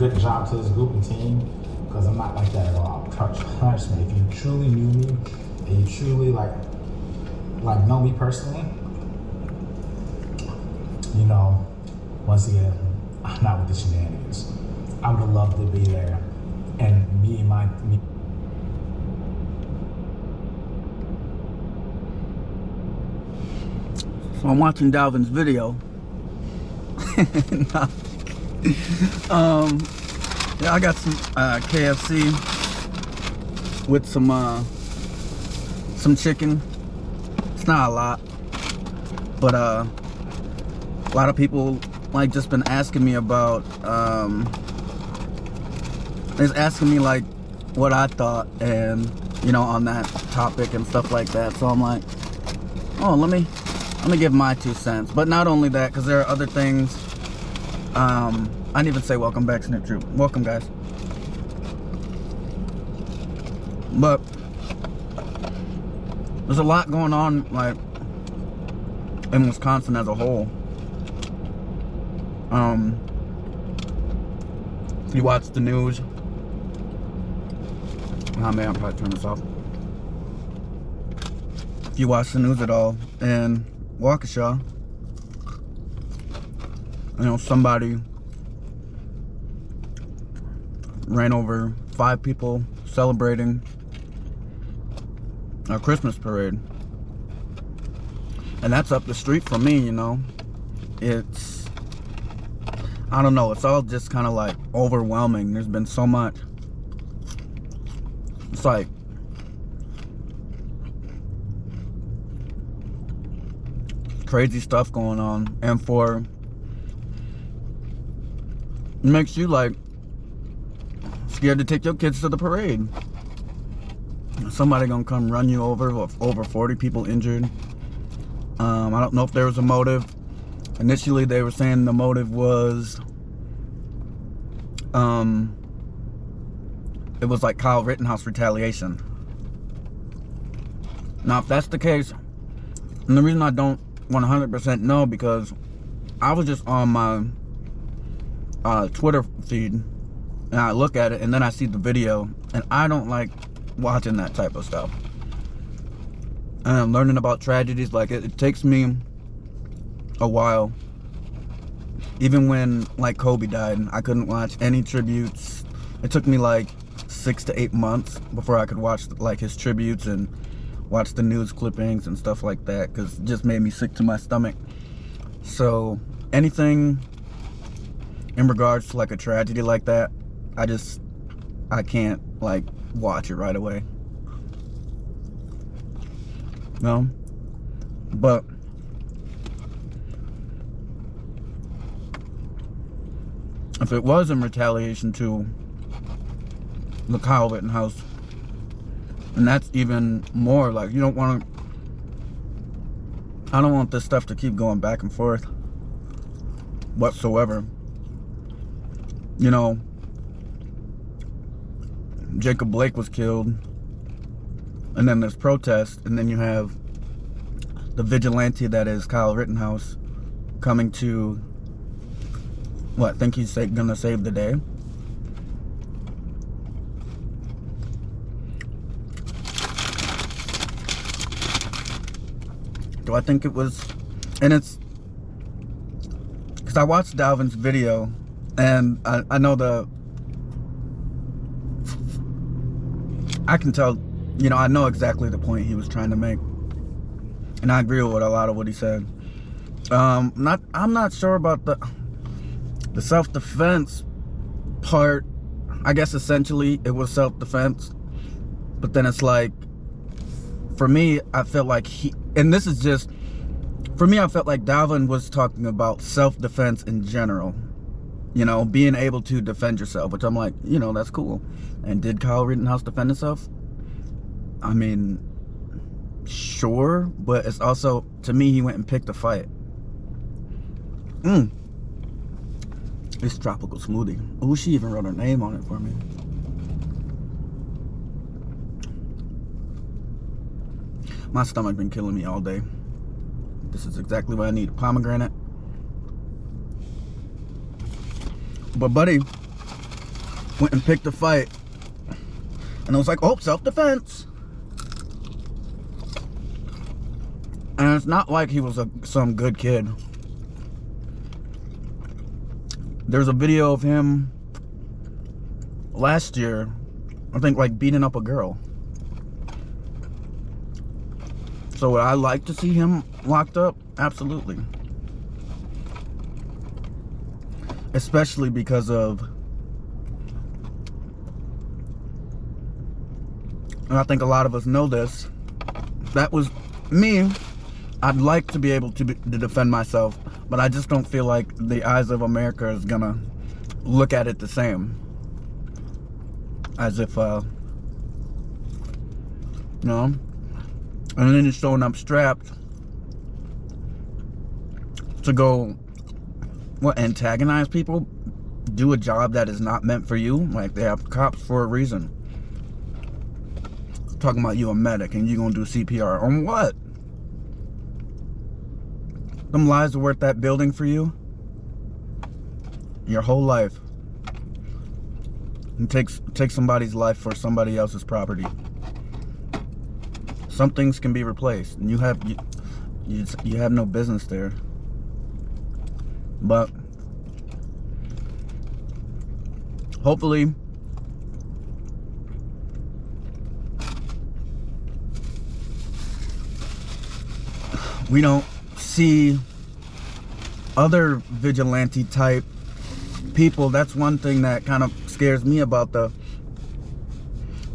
good job to this group and team, because I'm not like that at all. Trust me, if you truly knew me and you truly like know me personally, you know, once again, I'm not with the shenanigans. I would have loved to be there, and me. So I'm watching Dalvin's video. Yeah, I got some KFC with some chicken. It's not a lot, but a lot of people like just been asking me about is asking me like what I thought, and you know, on that topic and stuff like that. So I'm like, oh, let me give my 2 cents. But not only that, because there are other things. I didn't even say welcome back, Snip Troop. Welcome, guys. But there's a lot going on, like, in Wisconsin as a whole. You watch the news. Oh man, I'll probably turn this off. If you watch the news at all in Waukesha, you know, somebody ran over 5 people celebrating a Christmas parade. And that's up the street from me, you know. It's, I don't know, it's all just kind of like overwhelming. There's been so much. It's like, crazy stuff going on, and it makes you like scared to take your kids to the parade. Somebody gonna come run you over with over 40 people injured. I don't know if there was a motive. Initially they were saying the motive was it was like Kyle Rittenhouse retaliation. Now if that's the case, and the reason I don't 100% know, because I was just on my Twitter feed and I look at it and then I see the video, and I don't like watching that type of stuff. And I'm learning about tragedies, like it takes me a while. Even when like Kobe died, I couldn't watch any tributes. It took me like 6 to 8 months before I could watch like his tributes and watch the news clippings and stuff like that, because it just made me sick to my stomach. So anything in regards to like a tragedy like that, I can't like watch it right away. No, but if it was in retaliation to the Kyle Rittenhouse, and that's even more like, you don't want to, I don't want this stuff to keep going back and forth whatsoever. You know, Jacob Blake was killed, and then there's protest, and then you have the vigilante that is Kyle Rittenhouse coming to, what, think he's gonna save the day. Do I think it was, and it's, because I watched Dalvin's video, and I know I can tell, you know, I know exactly the point he was trying to make, and I agree with a lot of what he said. I'm not sure about the self-defense part. I guess essentially it was self-defense, but then it's like, for me, I felt like and this is just, for me, I felt like Dalvin was talking about self-defense in general. You know, being able to defend yourself, which I'm like, you know, that's cool. And did Kyle Rittenhouse defend himself? I mean, sure, but it's also, to me, he went and picked a fight. This tropical smoothie. Oh, she even wrote her name on it for me. My stomach been killing me all day. This is exactly what I need, a pomegranate. But buddy, went and picked a fight. And it was like, oh, self-defense. And it's not like he was some good kid. There's a video of him last year, I think, like beating up a girl. So would I like to see him locked up? Absolutely. Especially because of, and I think a lot of us know this, that was me. I'd like to be able to defend myself, but I just don't feel like the eyes of America is gonna look at it the same. As if, you know, and then you're showing up strapped to go, what, antagonize people? Do a job that is not meant for you? Like, they have cops for a reason. Talking about you a medic and you gonna do CPR. On what? Them lives are worth that building for you? Your whole life. And take somebody's life for somebody else's property. Some things can be replaced, and you have no business there. But hopefully we don't see other vigilante type people. That's one thing that kind of scares me about the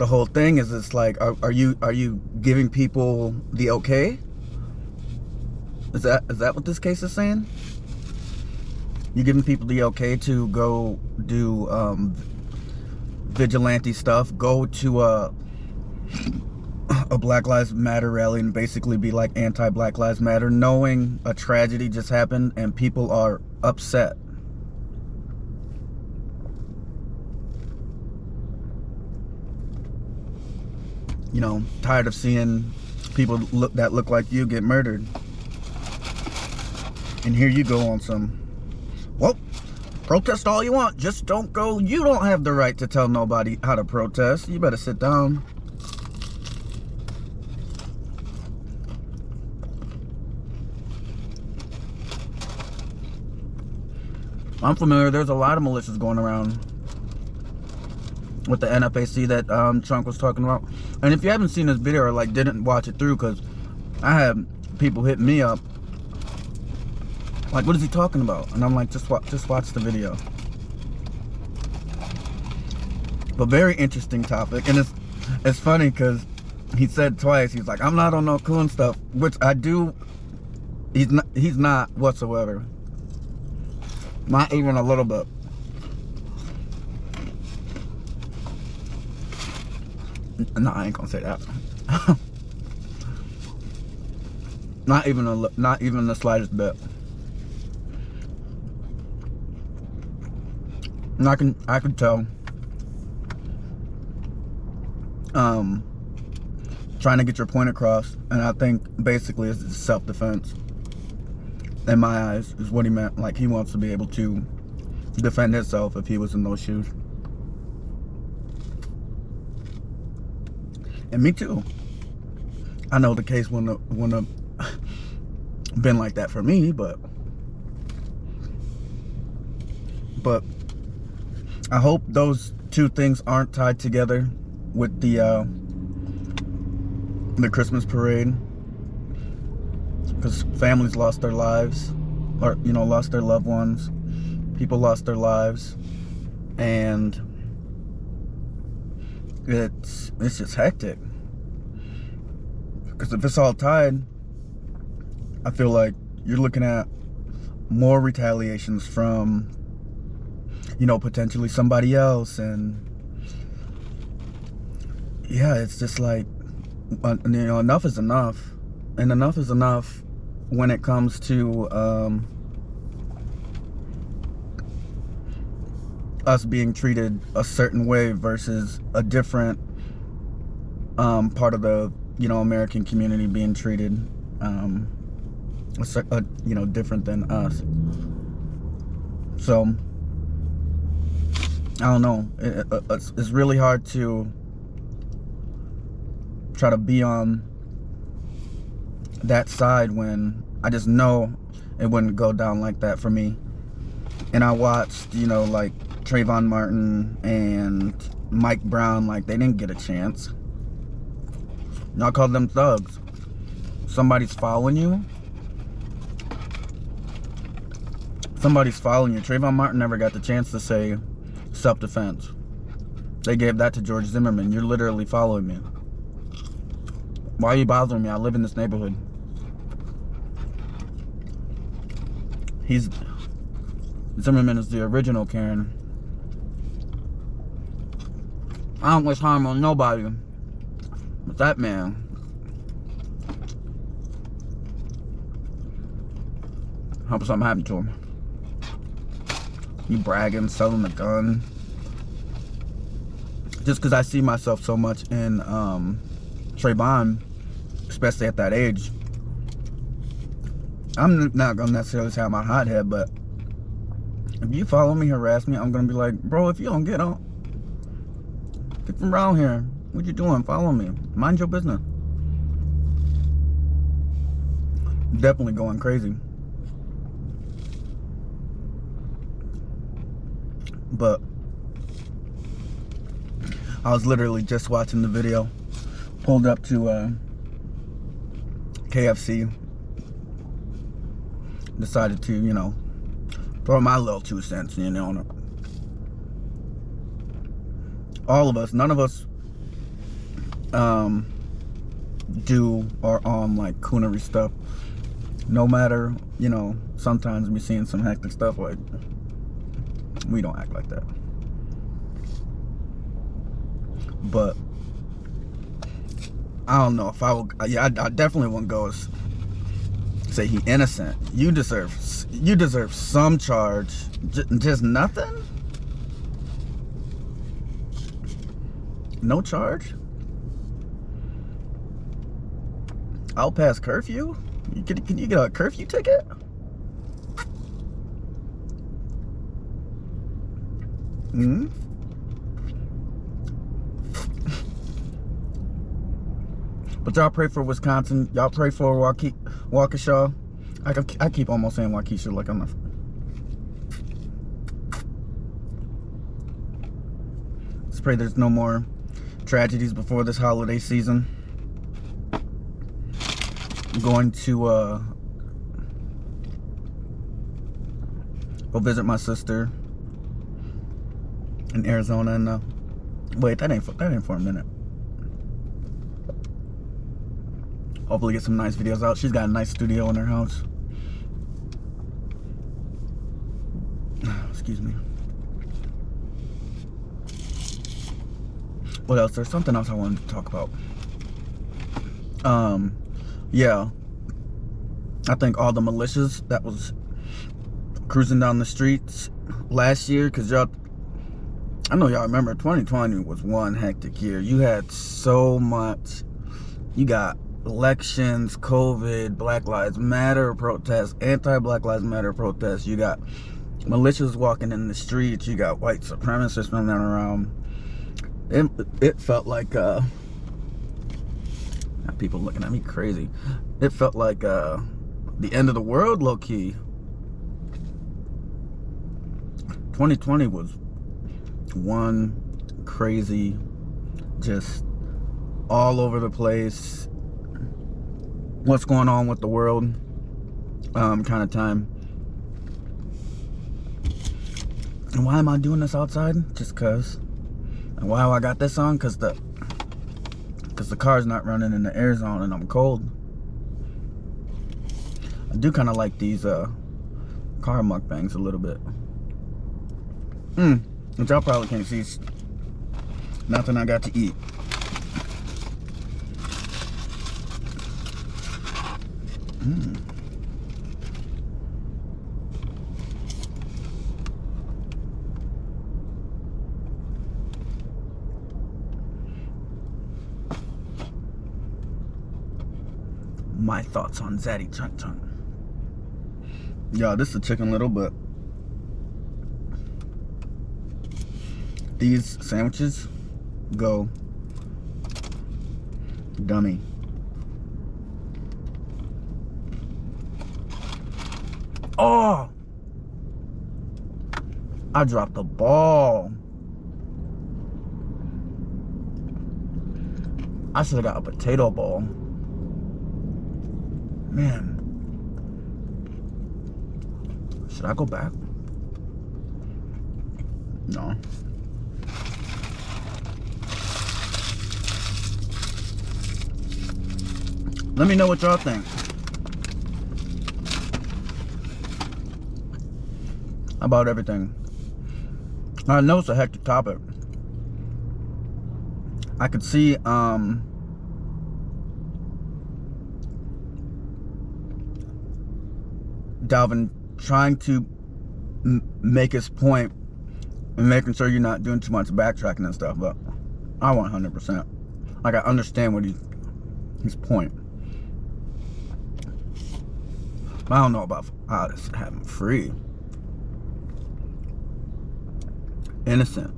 whole thing, is it's like, are you giving people the okay? Is that what this case is saying? You giving people the okay to go do vigilante stuff, go to a Black Lives Matter rally and basically be like anti-Black Lives Matter, knowing a tragedy just happened and people are upset. You know, tired of seeing people that look like you get murdered. And here you go on some, well, protest all you want, just don't go. You don't have the right to tell nobody how to protest. You better sit down. I'm familiar, there's a lot of militias going around with the NFAC that Trump was talking about. And if you haven't seen this video or like didn't watch it through, because I had people hit me up like, what is he talking about? And I'm like, just watch the video. But very interesting topic. And it's funny because he said twice, he's like, I'm not on no coon stuff, which I do. He's not whatsoever. Not even a little bit. No, I ain't gonna say that. Not even the slightest bit. And I can tell. Trying to get your point across, and I think basically it's self-defense. In my eyes, is what he meant. Like, he wants to be able to defend himself if he was in those shoes. And me too. I know the case wouldn't have been like that for me, but I hope those two things aren't tied together with the Christmas parade. Because families lost their lives, or, you know, lost their loved ones. People lost their lives, and it's just hectic. Because if it's all tied, I feel like you're looking at more retaliations from, you know, potentially somebody else. And yeah, it's just like, you know, enough is enough. And enough is enough when it comes to us being treated a certain way versus a different part of the, you know, American community being treated you know, different than us. So I don't know. It's really hard to try to be on that side when I just know it wouldn't go down like that for me. And I watched, you know, like Trayvon Martin and Mike Brown, like they didn't get a chance. And I call them thugs. Somebody's following you. Somebody's following you. Trayvon Martin never got the chance to say self-defense. They gave that to George Zimmerman. You're literally following me. Why are you bothering me? I live in this neighborhood. Zimmerman is the original Karen. I don't wish harm on nobody. But that man, hope something happened to him. You bragging, selling the gun. Just because I see myself so much in Trayvon, especially at that age. I'm not gonna necessarily say I'm a hothead, but if you follow me, harass me, I'm gonna be like, bro, if you don't get from around here. What you doing? Follow me. Mind your business. Definitely going crazy. But I was literally just watching the video. Pulled up to KFC. Decided to, you know, throw my little 2 cents, you know. All of us, none of us do or on like coonery stuff. No matter, you know, sometimes we seeing some hectic stuff, like we don't act like that. But I don't know if I will. Yeah, I definitely wouldn't go say he innocent. You deserve some charge. Just nothing. No charge. I'll pass curfew. Can you get a curfew ticket? Hmm. But y'all pray for Wisconsin. Y'all pray for Waukesha. I keep almost saying Waukesha like I'm not. Let's pray there's no more tragedies before this holiday season. I'm going to go visit my sister in Arizona, and wait, that ain't for a minute. Hopefully get some nice videos out. She's got a nice studio in her house. Excuse me. What else? There's something else I wanted to talk about. Yeah, I think all the militias that was cruising down the streets last year, because y'all, I know y'all remember 2020 was one hectic year. You had so much. You got elections, COVID, Black Lives Matter protests, anti-Black Lives Matter protests. You got militias walking in the streets. You got white supremacists running around. It felt like people looking at me crazy. It felt like the end of the world, low-key. 2020 was one crazy, just all over the place, what's going on with the world kind of time. And why am I doing this outside? Just cause. And why I got this on? Cause the car's not running in the air zone and I'm cold. I do kind of like these car mukbangs a little bit. Which y'all probably can't see. Nothing I got to eat. My thoughts on Zaddy Chunk Chunk. Yo, this is a Chicken Little, but these sandwiches go dummy. Oh, I dropped the ball. I should have got a potato ball. Man, should I go back? No. Let me know what y'all think about everything. I know it's a hectic topic. I could see Dalvin trying to make his point and making sure you're not doing too much backtracking and stuff, but I 100%. Like, I understand what his point. I don't know about having free. Innocent.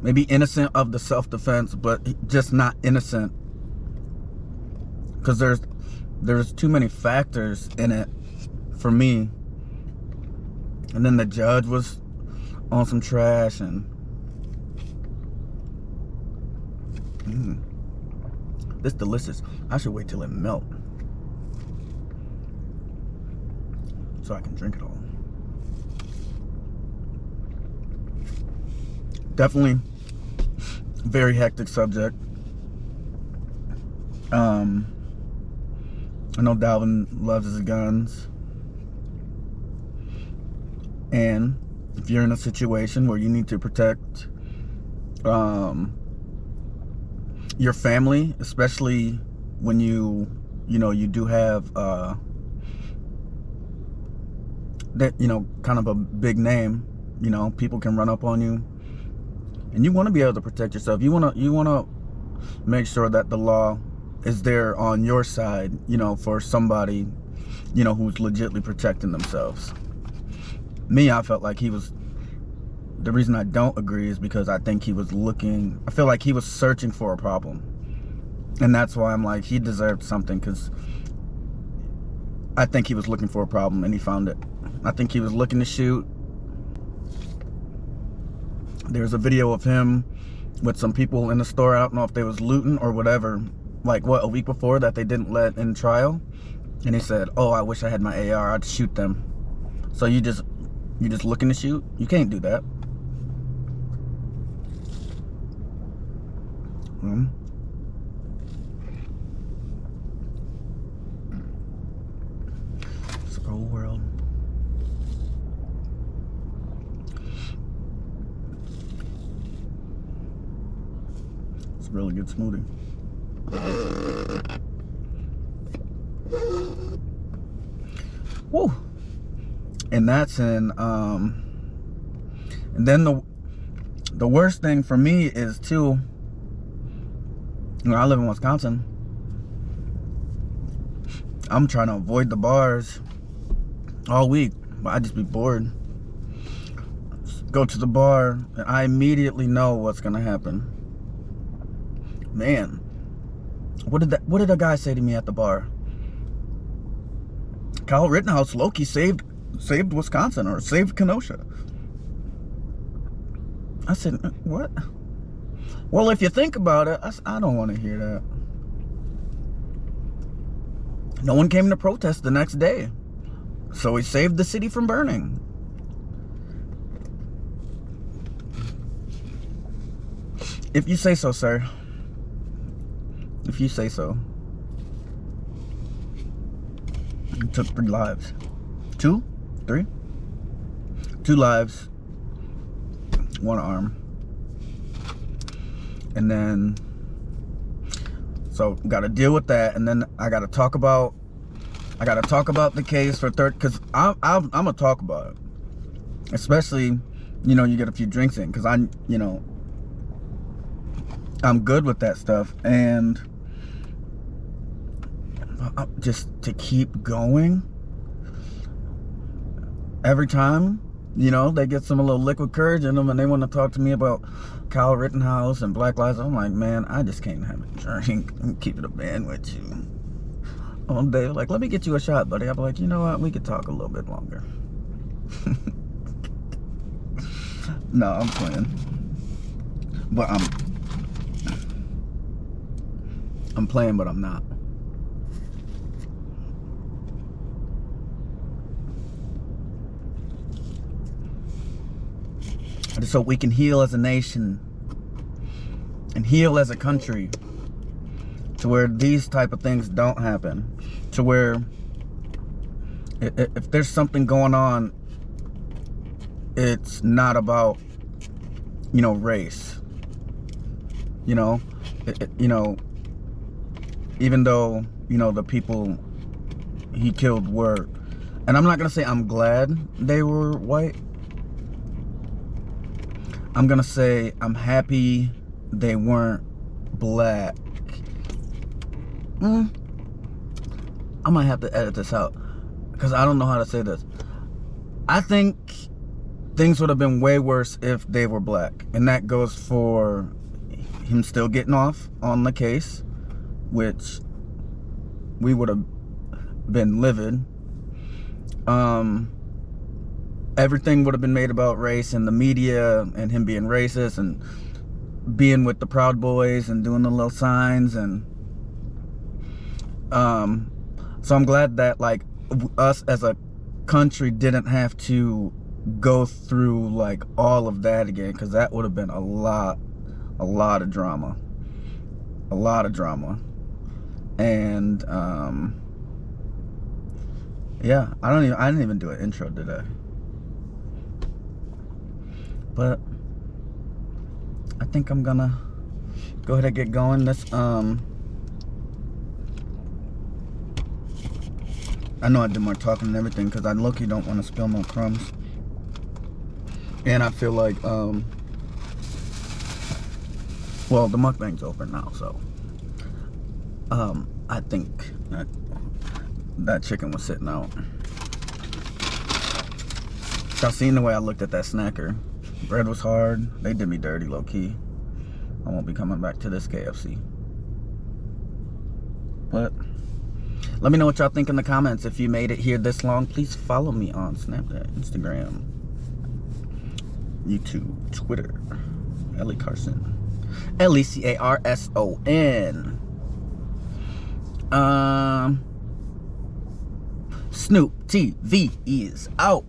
Maybe innocent of the self-defense, but just not innocent. Because there's too many factors in it for me. And then the judge was on some trash and this delicious. I should wait till it melts so I can drink it all. Definitely very hectic subject. I know Dalvin loves his guns, and if you're in a situation where you need to protect your family, especially when you do have that kind of a big name, people can run up on you, and you want to be able to protect yourself. You want to make sure that the law is there on your side, for somebody who's legitimately protecting themselves. Me, I felt like he was. The reason I don't agree is because I think I feel like he was searching for a problem. And that's why I'm like, he deserved something, because I think he was looking for a problem and he found it. I think he was looking to shoot. There's a video of him with some people in the store. I don't know if they was looting or whatever. Like, a week before that they didn't let in trial. And he said, oh, I wish I had my AR, I'd shoot them. So you just looking to shoot? You can't do that. It's a whole world. It's a really good smoothie. Woo! And that's in and then the worst thing for me is too, I live in Wisconsin. I'm trying to avoid the bars all week, but I just be bored. Go to the bar and I immediately know what's gonna happen. Man, what did a guy say to me at the bar? Kyle Rittenhouse low-key saved Wisconsin, or saved Kenosha. I said, what? Well, if you think about it, I don't want to hear that. No one came to protest the next day, so he saved the city from burning. If you say so, sir. If you say so. He took 3 lives. 2? 3? 2 lives. 1 arm. And then, so got to deal with that, and then I got to talk about the case for third, because I'm gonna talk about it, especially you get a few drinks in, because I'm good with that stuff, and just to keep going every time You know, they get some a little liquid courage in them and they want to talk to me about Kyle Rittenhouse and Black Lives. I'm like, man, I just can't have a drink and keep it a band with you all day. Like, let me get you a shot, buddy. I'll be like, you know what? We could talk a little bit longer. No, I'm playing. But I'm playing, but I'm not. Just so we can heal as a nation and heal as a country to where these type of things don't happen, to where if there's something going on, it's not about, you know, race, you know, you know, even though, you know, the people he killed were, and I'm not gonna say I'm glad they were white. I'm gonna say I'm happy they weren't black. I might have to edit this out because I don't know how to say this. I think things would have been way worse if they were black, and that goes for him still getting off on the case, which we would have been livid. Everything would have been made about race in the media and him being racist and being with the Proud Boys and doing the little signs. And so I'm glad that, like, us as a country didn't have to go through like all of that again, because that would have been a lot of drama, and yeah, I didn't even do an intro today, but I think I'm gonna go ahead and get going. This I know I did more talking and everything because I low-key don't want to spill no crumbs. And I feel like, well, the mukbang's over now, so, I think that chicken was sitting out. Y'all seen the way I looked at that snacker. Bread was hard. They did me dirty, low-key. I won't be coming back to this KFC. But let me know what y'all think in the comments. If you made it here this long, please follow me on Snapchat, Instagram, YouTube, Twitter, Lecarson, Lecarson. Snoop TV is out.